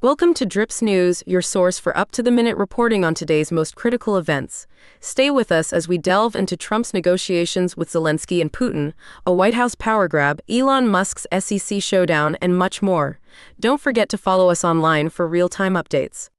Welcome to Drips News, your source for up-to-the-minute reporting on today's most critical events. Stay with us as we delve into Trump's negotiations with Zelensky and Putin, a White House power grab, Elon Musk's SEC showdown, and much more. Don't forget to follow us online for real-time updates.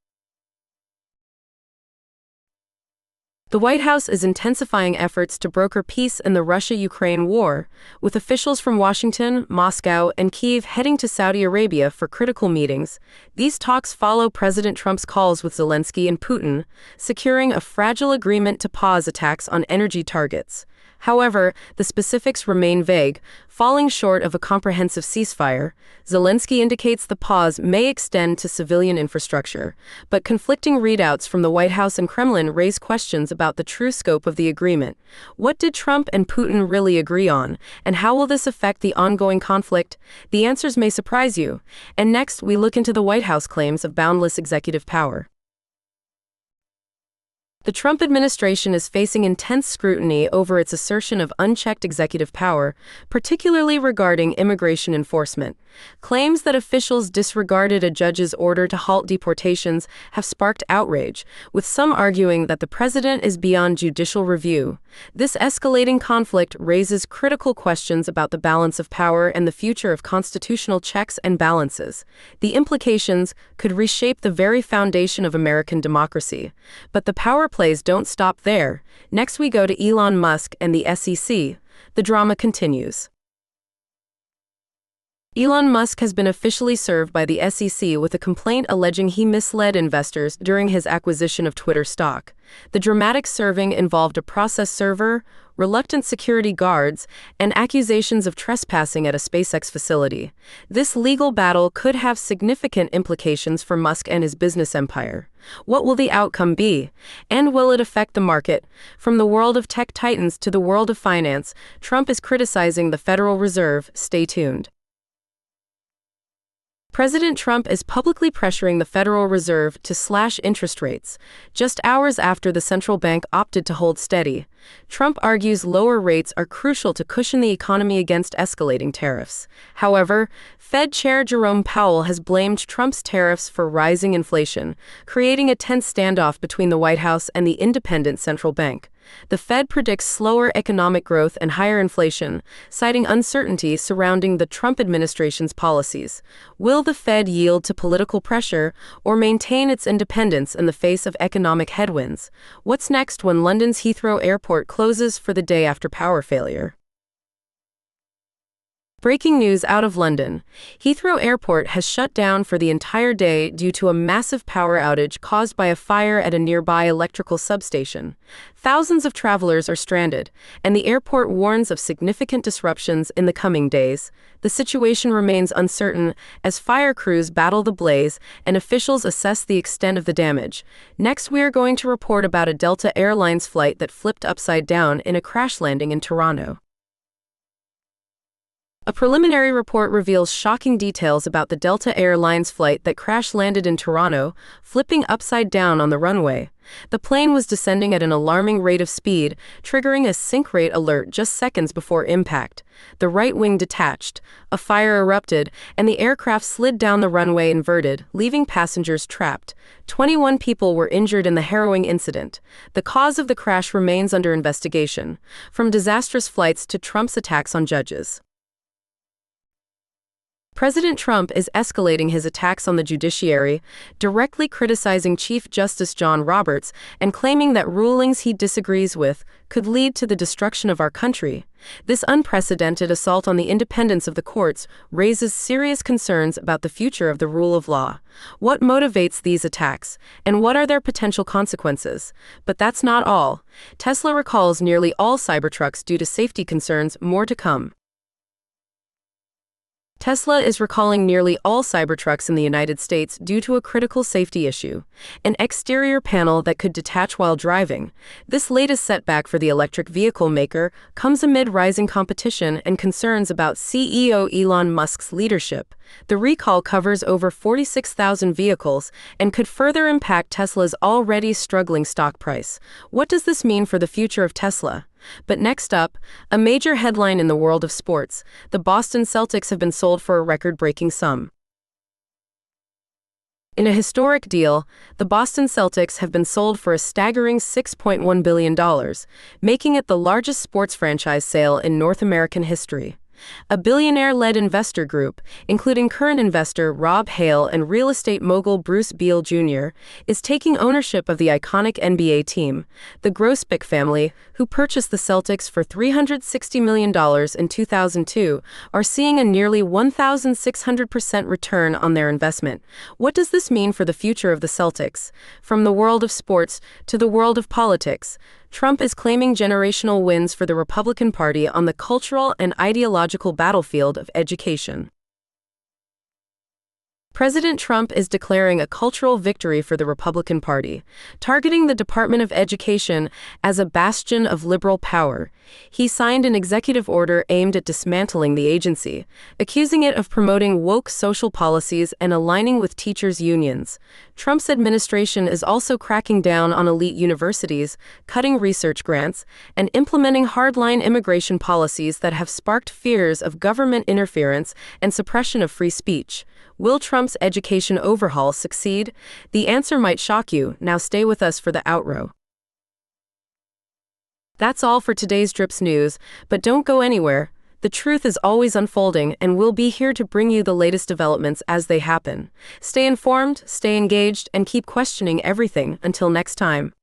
The White House is intensifying efforts to broker peace in the Russia-Ukraine war, with officials from Washington, Moscow, and Kyiv heading to Saudi Arabia for critical meetings. These talks follow President Trump's calls with Zelensky and Putin, securing a fragile agreement to pause attacks on energy targets. However, the specifics remain vague, falling short of a comprehensive ceasefire. Zelensky indicates the pause may extend to civilian infrastructure, but conflicting readouts from the White House and Kremlin raise questions about the true scope of the agreement. What did Trump and Putin really agree on, and how will this affect the ongoing conflict? The answers may surprise you. And next, we look into the White House claims of boundless executive power. The Trump administration is facing intense scrutiny over its assertion of unchecked executive power, particularly regarding immigration enforcement. Claims that officials disregarded a judge's order to halt deportations have sparked outrage, with some arguing that the president is beyond judicial review. This escalating conflict raises critical questions about the balance of power and the future of constitutional checks and balances. The implications could reshape the very foundation of American democracy. But the power plays don't stop there. Next we go to Elon Musk and the SEC. The drama continues. Elon Musk has been officially served by the SEC with a complaint alleging he misled investors during his acquisition of Twitter stock. The dramatic serving involved a process server, reluctant security guards, and accusations of trespassing at a SpaceX facility. This legal battle could have significant implications for Musk and his business empire. What will the outcome be? And will it affect the market? From the world of tech titans to the world of finance, Trump is criticizing the Federal Reserve. Stay tuned. President Trump is publicly pressuring the Federal Reserve to slash interest rates, just hours after the central bank opted to hold steady. Trump argues lower rates are crucial to cushion the economy against escalating tariffs. However, Fed Chair Jerome Powell has blamed Trump's tariffs for rising inflation, creating a tense standoff between the White House and the independent central bank. The Fed predicts slower economic growth and higher inflation, citing uncertainty surrounding the Trump administration's policies. Will the Fed yield to political pressure or maintain its independence in the face of economic headwinds? What's next when London's Heathrow Airport closes for the day after power failure? Breaking news out of London. Heathrow Airport has shut down for the entire day due to a massive power outage caused by a fire at a nearby electrical substation. Thousands of travelers are stranded, and the airport warns of significant disruptions in the coming days. The situation remains uncertain as fire crews battle the blaze and officials assess the extent of the damage. Next, we are going to report about a Delta Airlines flight that flipped upside down in a crash landing in Toronto. A preliminary report reveals shocking details about the Delta Airlines flight that crash-landed in Toronto, flipping upside down on the runway. The plane was descending at an alarming rate of speed, triggering a sink rate alert just seconds before impact. The right wing detached, a fire erupted, and the aircraft slid down the runway inverted, leaving passengers trapped. 21 people were injured in the harrowing incident. The cause of the crash remains under investigation, from disastrous flights to Trump's attacks on judges. President Trump is escalating his attacks on the judiciary, directly criticizing Chief Justice John Roberts and claiming that rulings he disagrees with could lead to the destruction of our country. This unprecedented assault on the independence of the courts raises serious concerns about the future of the rule of law. What motivates these attacks, and what are their potential consequences? But that's not all. Tesla recalls nearly all Cybertrucks due to safety concerns. More to come. Tesla is recalling nearly all Cybertrucks in the United States due to a critical safety issue, an exterior panel that could detach while driving. This latest setback for the electric vehicle maker comes amid rising competition and concerns about CEO Elon Musk's leadership. The recall covers over 46,000 vehicles and could further impact Tesla's already struggling stock price. What does this mean for the future of Tesla? But next up, a major headline in the world of sports. The Boston Celtics have been sold for a record-breaking sum. In a historic deal, the Boston Celtics have been sold for a staggering $6.1 billion, making it the largest sports franchise sale in North American history. A billionaire-led investor group, including current investor Rob Hale and real estate mogul Bruce Beal Jr., is taking ownership of the iconic NBA team. The Grosbeck family, who purchased the Celtics for $360 million in 2002, are seeing a nearly 1,600% return on their investment. What does this mean for the future of the Celtics? From the world of sports to the world of politics, Trump is claiming generational wins for the Republican Party on the cultural and ideological battlefield of education. President Trump is declaring a cultural victory for the Republican Party, targeting the Department of Education as a bastion of liberal power. He signed an executive order aimed at dismantling the agency, accusing it of promoting woke social policies and aligning with teachers' unions. Trump's administration is also cracking down on elite universities, cutting research grants, and implementing hardline immigration policies that have sparked fears of government interference and suppression of free speech. Will Trump's education overhaul succeed? The answer might shock you. Now stay with us for the outro. That's all for today's Drips News, but don't go anywhere. The truth is always unfolding, and we'll be here to bring you the latest developments as they happen. Stay informed, stay engaged, and keep questioning everything. Until next time.